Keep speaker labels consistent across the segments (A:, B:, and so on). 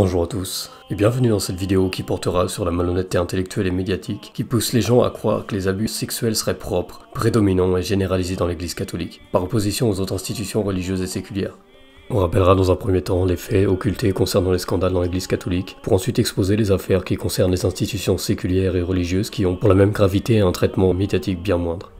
A: Bonjour à tous, et bienvenue dans cette vidéo qui portera sur la malhonnêteté intellectuelle et médiatique qui pousse les gens à croire que les abus sexuels seraient propres, prédominants et généralisés dans l'église catholique, par opposition aux autres institutions religieuses et séculières. On rappellera dans un premier temps les faits occultés concernant les scandales dans l'église catholique, pour ensuite exposer les affaires qui concernent les institutions séculières et religieuses qui ont pour la même gravité un traitement médiatique bien moindre.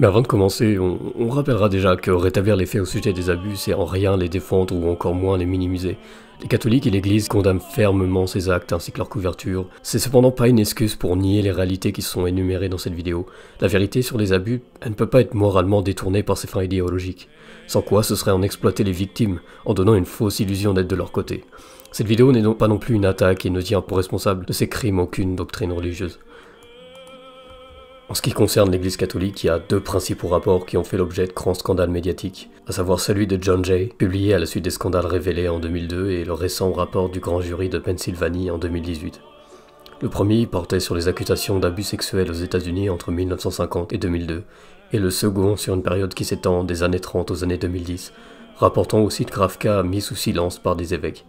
A: Mais avant de commencer, on rappellera déjà que rétablir les faits au sujet des abus, c'est en rien les défendre ou encore moins les minimiser. Les catholiques et l'Église condamnent fermement ces actes ainsi que leur couverture. C'est cependant pas une excuse pour nier les réalités qui sont énumérées dans cette vidéo. La vérité sur les abus, elle ne peut pas être moralement détournée par ses fins idéologiques. Sans quoi ce serait en exploiter les victimes, en donnant une fausse illusion d'être de leur côté. Cette vidéo n'est donc pas non plus une attaque et ne tient pour responsable de ces crimes aucune doctrine religieuse. En ce qui concerne l'Église catholique, il y a deux principaux rapports qui ont fait l'objet de grands scandales médiatiques, à savoir celui de John Jay, publié à la suite des scandales révélés en 2002, et le récent rapport du grand jury de Pennsylvanie en 2018. Le premier portait sur les accusations d'abus sexuels aux États-Unis entre 1950 et 2002, et le second sur une période qui s'étend des années 30 aux années 2010, rapportant aussi de graves cas mis sous silence par des évêques.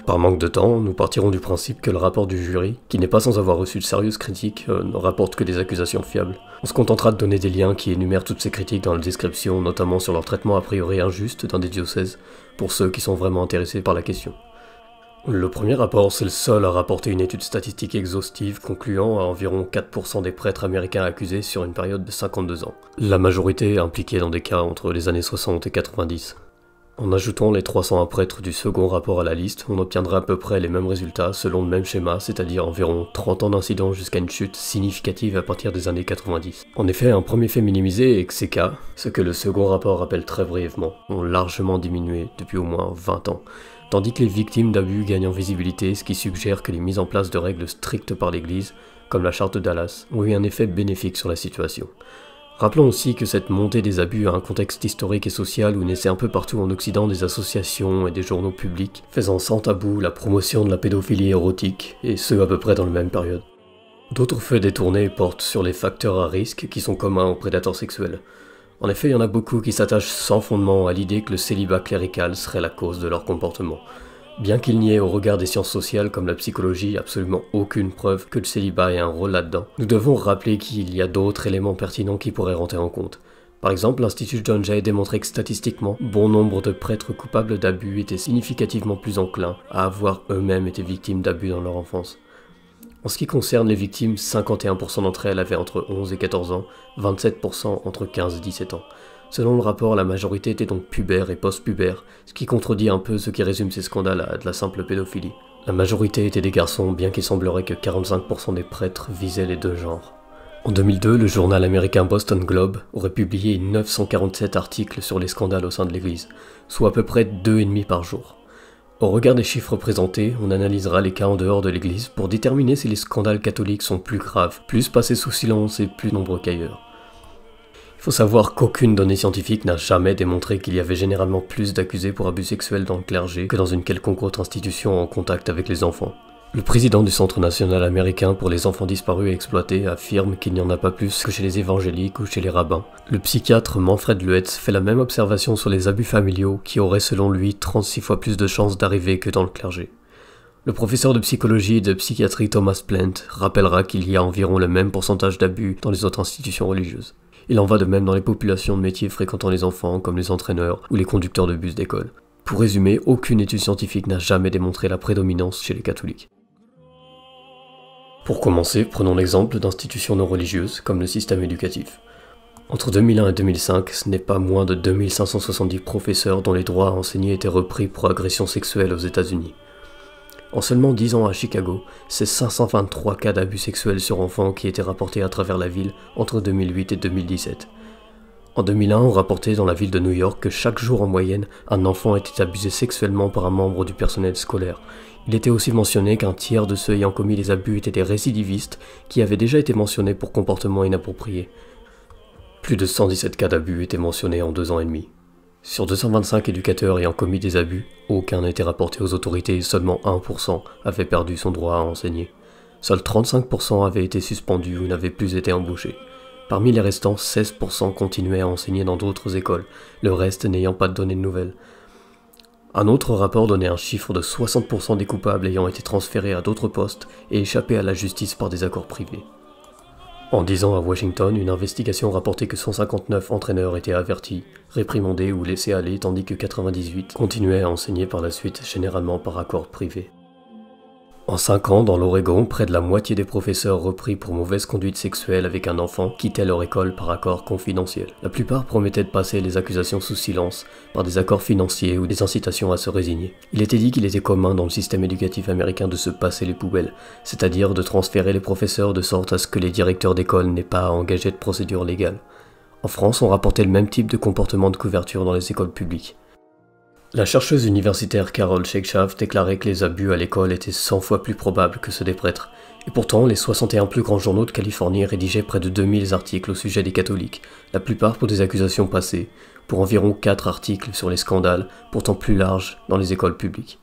A: Par manque de temps, nous partirons du principe que le rapport du jury, qui n'est pas sans avoir reçu de sérieuses critiques, ne rapporte que des accusations fiables. On se contentera de donner des liens qui énumèrent toutes ces critiques dans la description, notamment sur leur traitement a priori injuste dans des diocèses, pour ceux qui sont vraiment intéressés par la question. Le premier rapport, c'est le seul à rapporter une étude statistique exhaustive concluant à environ 4% des prêtres américains accusés sur une période de 52 ans. La majorité impliquée dans des cas entre les années 60 et 90. En ajoutant les 301 prêtres du second rapport à la liste, on obtiendra à peu près les mêmes résultats selon le même schéma, c'est-à-dire environ 30 ans d'incidents jusqu'à une chute significative à partir des années 90. En effet, un premier fait minimisé est que ces cas, ce que le second rapport rappelle très brièvement, ont largement diminué depuis au moins 20 ans, tandis que les victimes d'abus gagnent en visibilité, ce qui suggère que les mises en place de règles strictes par l'Église, comme la charte de Dallas, ont eu un effet bénéfique sur la situation. Rappelons aussi que cette montée des abus a un contexte historique et social où naissaient un peu partout en Occident des associations et des journaux publics, faisant sans tabou la promotion de la pédophilie érotique, et ce à peu près dans la même période. D'autres faits détournés portent sur les facteurs à risque qui sont communs aux prédateurs sexuels. En effet, il y en a beaucoup qui s'attachent sans fondement à l'idée que le célibat clérical serait la cause de leur comportement. Bien qu'il n'y ait au regard des sciences sociales comme la psychologie absolument aucune preuve que le célibat ait un rôle là-dedans, nous devons rappeler qu'il y a d'autres éléments pertinents qui pourraient rentrer en compte. Par exemple, l'Institut John Jay a démontré que statistiquement, bon nombre de prêtres coupables d'abus étaient significativement plus enclins à avoir eux-mêmes été victimes d'abus dans leur enfance. En ce qui concerne les victimes, 51% d'entre elles avaient entre 11 et 14 ans, 27% entre 15 et 17 ans. Selon le rapport, la majorité était donc pubère et post-pubère, ce qui contredit un peu ce qui résume ces scandales à de la simple pédophilie. La majorité étaient des garçons, bien qu'il semblerait que 45% des prêtres visaient les deux genres. En 2002, le journal américain Boston Globe aurait publié 947 articles sur les scandales au sein de l'Église, soit à peu près 2,5 par jour. Au regard des chiffres présentés, on analysera les cas en dehors de l'Église pour déterminer si les scandales catholiques sont plus graves, plus passés sous silence et plus nombreux qu'ailleurs. Il faut savoir qu'aucune donnée scientifique n'a jamais démontré qu'il y avait généralement plus d'accusés pour abus sexuels dans le clergé que dans une quelconque autre institution en contact avec les enfants. Le président du Centre national américain pour les enfants disparus et exploités affirme qu'il n'y en a pas plus que chez les évangéliques ou chez les rabbins. Le psychiatre Manfred Luetz fait la même observation sur les abus familiaux qui auraient selon lui 36 fois plus de chances d'arriver que dans le clergé. Le professeur de psychologie et de psychiatrie Thomas Plant rappellera qu'il y a environ le même pourcentage d'abus dans les autres institutions religieuses. Il en va de même dans les populations de métiers fréquentant les enfants, comme les entraîneurs ou les conducteurs de bus d'école. Pour résumer, aucune étude scientifique n'a jamais démontré la prédominance chez les catholiques. Pour commencer, prenons l'exemple d'institutions non religieuses, comme le système éducatif. Entre 2001 et 2005, ce n'est pas moins de 2570 professeurs dont les droits à enseigner étaient repris pour agression sexuelle aux États-Unis. En seulement 10 ans à Chicago, c'est 523 cas d'abus sexuels sur enfants qui étaient rapportés à travers la ville entre 2008 et 2017. En 2001, on rapportait dans la ville de New York que chaque jour en moyenne, un enfant était abusé sexuellement par un membre du personnel scolaire. Il était aussi mentionné qu'un tiers de ceux ayant commis les abus étaient des récidivistes qui avaient déjà été mentionnés pour comportement inapproprié. Plus de 117 cas d'abus étaient mentionnés en 2 ans et demi. Sur 225 éducateurs ayant commis des abus, aucun n'était rapporté aux autorités et seulement 1% avait perdu son droit à enseigner. Seuls 35% avaient été suspendus ou n'avaient plus été embauchés. Parmi les restants, 16% continuaient à enseigner dans d'autres écoles, le reste n'ayant pas donné de nouvelles. Un autre rapport donnait un chiffre de 60% des coupables ayant été transférés à d'autres postes et échappés à la justice par des accords privés. En 10 ans à Washington, une investigation rapportait que 159 entraîneurs étaient avertis, réprimandés ou laissés aller, tandis que 98 continuaient à enseigner par la suite, généralement par accord privé. En 5 ans, dans l'Oregon, près de la moitié des professeurs repris pour mauvaise conduite sexuelle avec un enfant quittaient leur école par accord confidentiel. La plupart promettaient de passer les accusations sous silence, par des accords financiers ou des incitations à se résigner. Il était dit qu'il était commun dans le système éducatif américain de se passer les poubelles, c'est-à-dire de transférer les professeurs de sorte à ce que les directeurs d'école n'aient pas à engager de procédure légale. En France, on rapportait le même type de comportement de couverture dans les écoles publiques. La chercheuse universitaire Carol Shakeshaft déclarait que les abus à l'école étaient 100 fois plus probables que ceux des prêtres. Et pourtant, les 61 plus grands journaux de Californie rédigeaient près de 2000 articles au sujet des catholiques, la plupart pour des accusations passées, pour environ 4 articles sur les scandales, pourtant plus larges, dans les écoles publiques.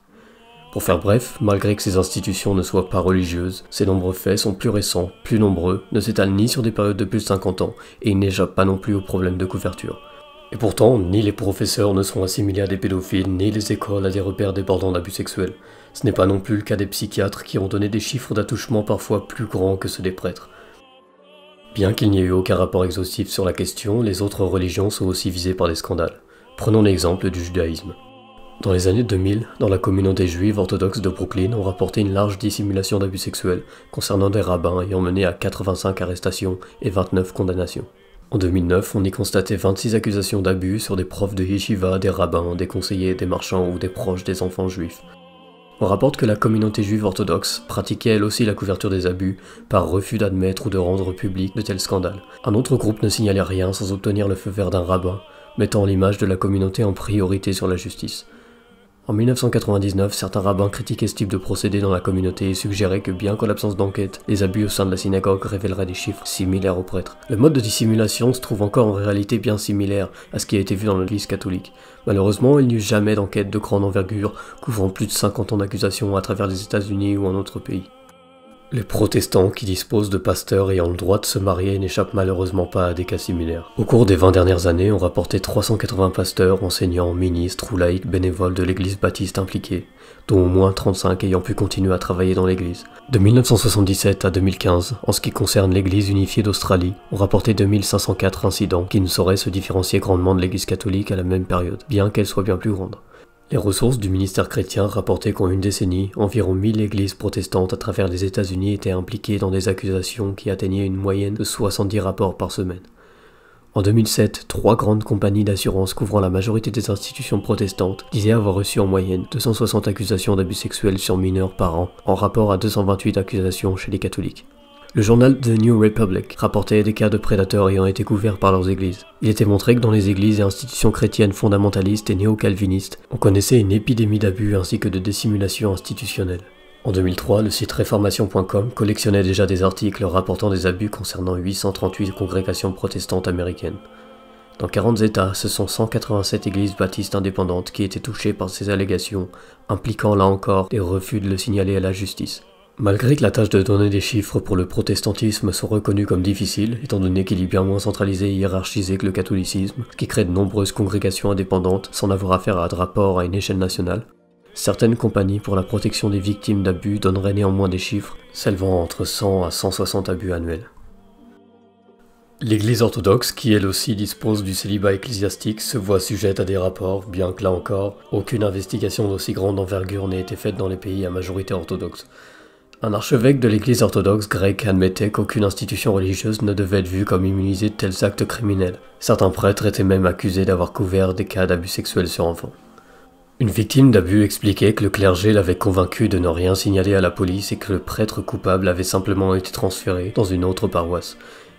A: Pour faire bref, malgré que ces institutions ne soient pas religieuses, ces nombreux faits sont plus récents, plus nombreux, ne s'étalent ni sur des périodes de plus de 50 ans, et ils n'échappent pas non plus aux problèmes de couverture. Et pourtant, ni les professeurs ne sont assimilés à des pédophiles, ni les écoles à des repères débordants d'abus sexuels. Ce n'est pas non plus le cas des psychiatres qui ont donné des chiffres d'attouchement parfois plus grands que ceux des prêtres. Bien qu'il n'y ait eu aucun rapport exhaustif sur la question, les autres religions sont aussi visées par des scandales. Prenons l'exemple du judaïsme. Dans les années 2000, dans la communauté juive orthodoxe de Brooklyn, on rapportait une large dissimulation d'abus sexuels concernant des rabbins ayant mené à 85 arrestations et 29 condamnations. En 2009, on y constatait 26 accusations d'abus sur des profs de yeshiva, des rabbins, des conseillers, des marchands ou des proches des enfants juifs. On rapporte que la communauté juive orthodoxe pratiquait elle aussi la couverture des abus par refus d'admettre ou de rendre public de tels scandales. Un autre groupe ne signalait rien sans obtenir le feu vert d'un rabbin, mettant l'image de la communauté en priorité sur la justice. En 1999, certains rabbins critiquaient ce type de procédé dans la communauté et suggéraient que bien qu'en l'absence d'enquête, les abus au sein de la synagogue révéleraient des chiffres similaires aux prêtres. Le mode de dissimulation se trouve encore en réalité bien similaire à ce qui a été vu dans l'église catholique. Malheureusement, il n'y eut jamais d'enquête de grande envergure couvrant plus de 50 ans d'accusations à travers les États-Unis ou en autres pays. Les protestants qui disposent de pasteurs ayant le droit de se marier n'échappent malheureusement pas à des cas similaires. Au cours des 20 dernières années, on rapportait 380 pasteurs, enseignants, ministres ou laïcs bénévoles de l'église baptiste impliqués, dont au moins 35 ayant pu continuer à travailler dans l'église. De 1977 à 2015, en ce qui concerne l'église unifiée d'Australie, on rapportait 2504 incidents qui ne sauraient se différencier grandement de l'église catholique à la même période, bien qu'elle soit bien plus grande. Les ressources du ministère chrétien rapportaient qu'en une décennie, environ 1000 églises protestantes à travers les États-Unis étaient impliquées dans des accusations qui atteignaient une moyenne de 70 rapports par semaine. En 2007, 3 grandes compagnies d'assurance couvrant la majorité des institutions protestantes disaient avoir reçu en moyenne 260 accusations d'abus sexuels sur mineurs par an, en rapport à 228 accusations chez les catholiques. Le journal The New Republic rapportait des cas de prédateurs ayant été couverts par leurs églises. Il était montré que dans les églises et institutions chrétiennes fondamentalistes et néo-calvinistes, on connaissait une épidémie d'abus ainsi que de dissimulation institutionnelle. En 2003, le site reformation.com collectionnait déjà des articles rapportant des abus concernant 838 congrégations protestantes américaines. Dans 40 États, ce sont 187 églises baptistes indépendantes qui étaient touchées par ces allégations, impliquant là encore des refus de le signaler à la justice. Malgré que la tâche de donner des chiffres pour le protestantisme soit reconnue comme difficile, étant donné qu'il est bien moins centralisé et hiérarchisé que le catholicisme, ce qui crée de nombreuses congrégations indépendantes sans avoir affaire à de rapport à une échelle nationale, certaines compagnies pour la protection des victimes d'abus donneraient néanmoins des chiffres s'élevant entre 100 à 160 abus annuels. L'Église orthodoxe, qui elle aussi dispose du célibat ecclésiastique, se voit sujette à des rapports, bien que là encore, aucune investigation d'aussi grande envergure n'ait été faite dans les pays à majorité orthodoxe. Un archevêque de l'église orthodoxe grecque admettait qu'aucune institution religieuse ne devait être vue comme immunisée de tels actes criminels. Certains prêtres étaient même accusés d'avoir couvert des cas d'abus sexuels sur enfants. Une victime d'abus expliquait que le clergé l'avait convaincu de ne rien signaler à la police et que le prêtre coupable avait simplement été transféré dans une autre paroisse.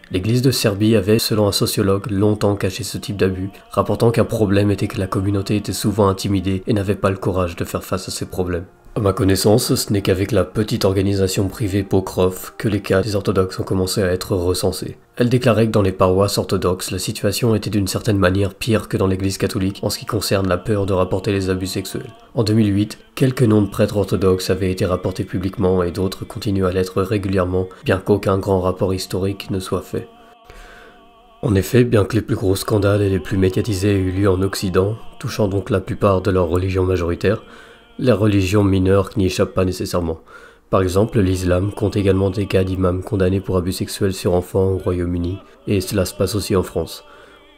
A: L'église de Serbie avait, selon un sociologue, longtemps caché ce type d'abus, rapportant qu'un problème était que la communauté était souvent intimidée et n'avait pas le courage de faire face à ces problèmes. À ma connaissance, ce n'est qu'avec la petite organisation privée Pokrov que les cas des orthodoxes ont commencé à être recensés. Elle déclarait que dans les paroisses orthodoxes, la situation était d'une certaine manière pire que dans l'église catholique en ce qui concerne la peur de rapporter les abus sexuels. En 2008, quelques noms de prêtres orthodoxes avaient été rapportés publiquement et d'autres continuent à l'être régulièrement, bien qu'aucun grand rapport historique ne soit fait. En effet, bien que les plus gros scandales et les plus médiatisés aient eu lieu en Occident, touchant donc la plupart de leurs religions majoritaires, les religions mineures n'y échappent pas nécessairement. Par exemple, l'islam compte également des cas d'imams condamnés pour abus sexuels sur enfants au Royaume-Uni, et cela se passe aussi en France.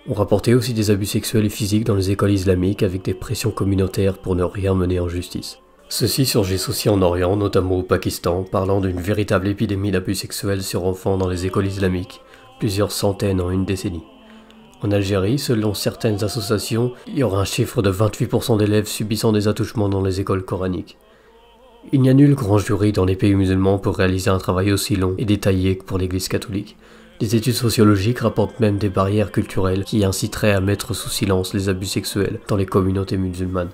A: On rapportait aussi des abus sexuels et physiques dans les écoles islamiques avec des pressions communautaires pour ne rien mener en justice. Ceux-ci surgissent aussi en Orient, notamment au Pakistan, parlant d'une véritable épidémie d'abus sexuels sur enfants dans les écoles islamiques, plusieurs centaines en une décennie. En Algérie, selon certaines associations, il y aura un chiffre de 28% d'élèves subissant des attouchements dans les écoles coraniques. Il n'y a nul grand jury dans les pays musulmans pour réaliser un travail aussi long et détaillé que pour l'Église catholique. Des études sociologiques rapportent même des barrières culturelles qui inciteraient à mettre sous silence les abus sexuels dans les communautés musulmanes.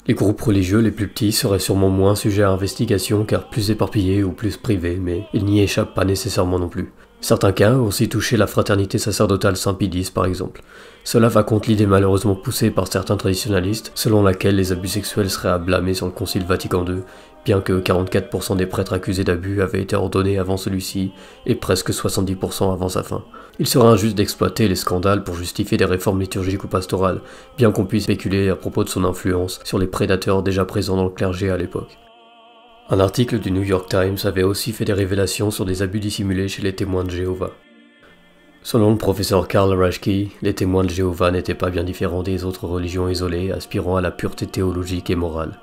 A: Les groupes religieux les plus petits seraient sûrement moins sujets à investigation car plus éparpillés ou plus privés, mais ils n'y échappent pas nécessairement non plus. Certains cas ont aussi touché la fraternité sacerdotale Saint-Pédis par exemple. Cela va contre l'idée malheureusement poussée par certains traditionalistes, selon laquelle les abus sexuels seraient à blâmer sur le Concile Vatican II, bien que 44% des prêtres accusés d'abus avaient été ordonnés avant celui-ci, et presque 70% avant sa fin. Il serait injuste d'exploiter les scandales pour justifier des réformes liturgiques ou pastorales, bien qu'on puisse spéculer à propos de son influence sur les prédateurs déjà présents dans le clergé à l'époque. Un article du New York Times avait aussi fait des révélations sur des abus dissimulés chez les témoins de Jéhovah. Selon le professeur Karl Raschke, les témoins de Jéhovah n'étaient pas bien différents des autres religions isolées aspirant à la pureté théologique et morale.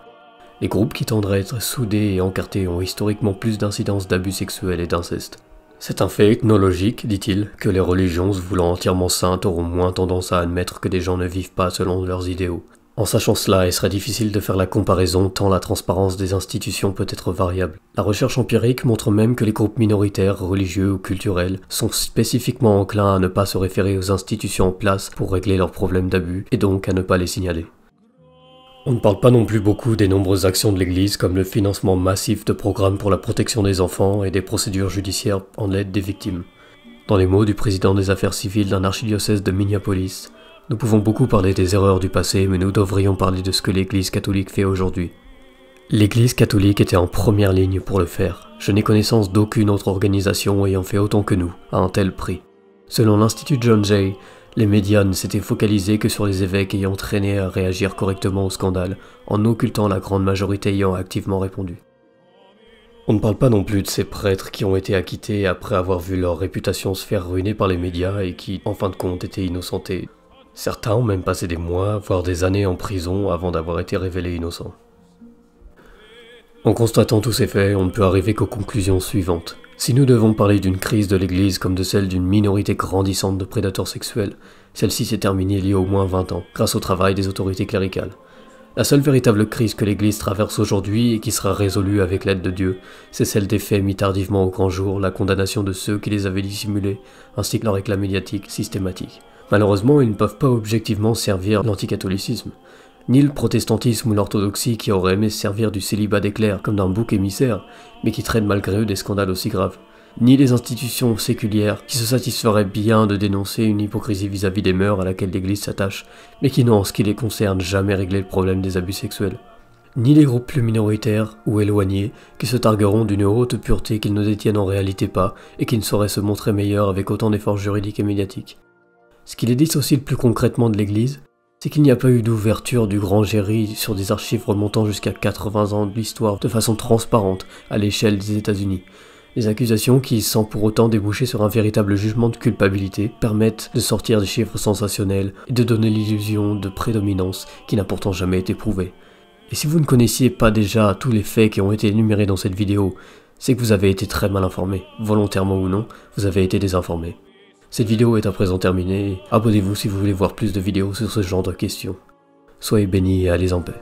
A: Les groupes qui tendraient à être soudés et encartés ont historiquement plus d'incidences d'abus sexuels et d'inceste. C'est un fait ethnologique, dit-il, que les religions se voulant entièrement saintes auront moins tendance à admettre que des gens ne vivent pas selon leurs idéaux. En sachant cela, il serait difficile de faire la comparaison tant la transparence des institutions peut être variable. La recherche empirique montre même que les groupes minoritaires, religieux ou culturels, sont spécifiquement enclins à ne pas se référer aux institutions en place pour régler leurs problèmes d'abus, et donc à ne pas les signaler. On ne parle pas non plus beaucoup des nombreuses actions de l'Église comme le financement massif de programmes pour la protection des enfants et des procédures judiciaires en aide des victimes. Dans les mots du président des affaires civiles d'un archidiocèse de Minneapolis, nous pouvons beaucoup parler des erreurs du passé, mais nous devrions parler de ce que l'Église catholique fait aujourd'hui. L'Église catholique était en première ligne pour le faire. Je n'ai connaissance d'aucune autre organisation ayant fait autant que nous, à un tel prix. Selon l'Institut John Jay, les médias ne s'étaient focalisés que sur les évêques ayant traîné à réagir correctement au scandale, en occultant la grande majorité ayant activement répondu. On ne parle pas non plus de ces prêtres qui ont été acquittés après avoir vu leur réputation se faire ruiner par les médias et qui, en fin de compte, étaient innocentés. Certains ont même passé des mois, voire des années en prison avant d'avoir été révélés innocents. En constatant tous ces faits, on ne peut arriver qu'aux conclusions suivantes. Si nous devons parler d'une crise de l'Église comme de celle d'une minorité grandissante de prédateurs sexuels, celle-ci s'est terminée il y a au moins 20 ans, grâce au travail des autorités cléricales. La seule véritable crise que l'Église traverse aujourd'hui et qui sera résolue avec l'aide de Dieu, c'est celle des faits mis tardivement au grand jour, la condamnation de ceux qui les avaient dissimulés, ainsi que leur éclat médiatique systématique. Malheureusement, ils ne peuvent pas objectivement servir l'anticatholicisme. Ni le protestantisme ou l'orthodoxie qui auraient aimé se servir du célibat des clercs comme d'un bouc émissaire, mais qui traînent malgré eux des scandales aussi graves. Ni les institutions séculières qui se satisferaient bien de dénoncer une hypocrisie vis-à-vis des mœurs à laquelle l'Église s'attache, mais qui n'ont en ce qui les concerne jamais réglé le problème des abus sexuels. Ni les groupes plus minoritaires ou éloignés qui se targueront d'une haute pureté qu'ils ne détiennent en réalité pas et qui ne sauraient se montrer meilleurs avec autant d'efforts juridiques et médiatiques. Ce qui les dissocie le plus concrètement de l'Église, c'est qu'il n'y a pas eu d'ouverture du grand géry sur des archives remontant jusqu'à 80 ans de l'histoire de façon transparente à l'échelle des États-Unis. Les accusations qui, sans pour autant déboucher sur un véritable jugement de culpabilité, permettent de sortir des chiffres sensationnels et de donner l'illusion de prédominance qui n'a pourtant jamais été prouvée. Et si vous ne connaissiez pas déjà tous les faits qui ont été énumérés dans cette vidéo, c'est que vous avez été très mal informé, volontairement ou non, vous avez été désinformé. Cette vidéo est à présent terminée, abonnez-vous si vous voulez voir plus de vidéos sur ce genre de questions. Soyez bénis et allez en paix.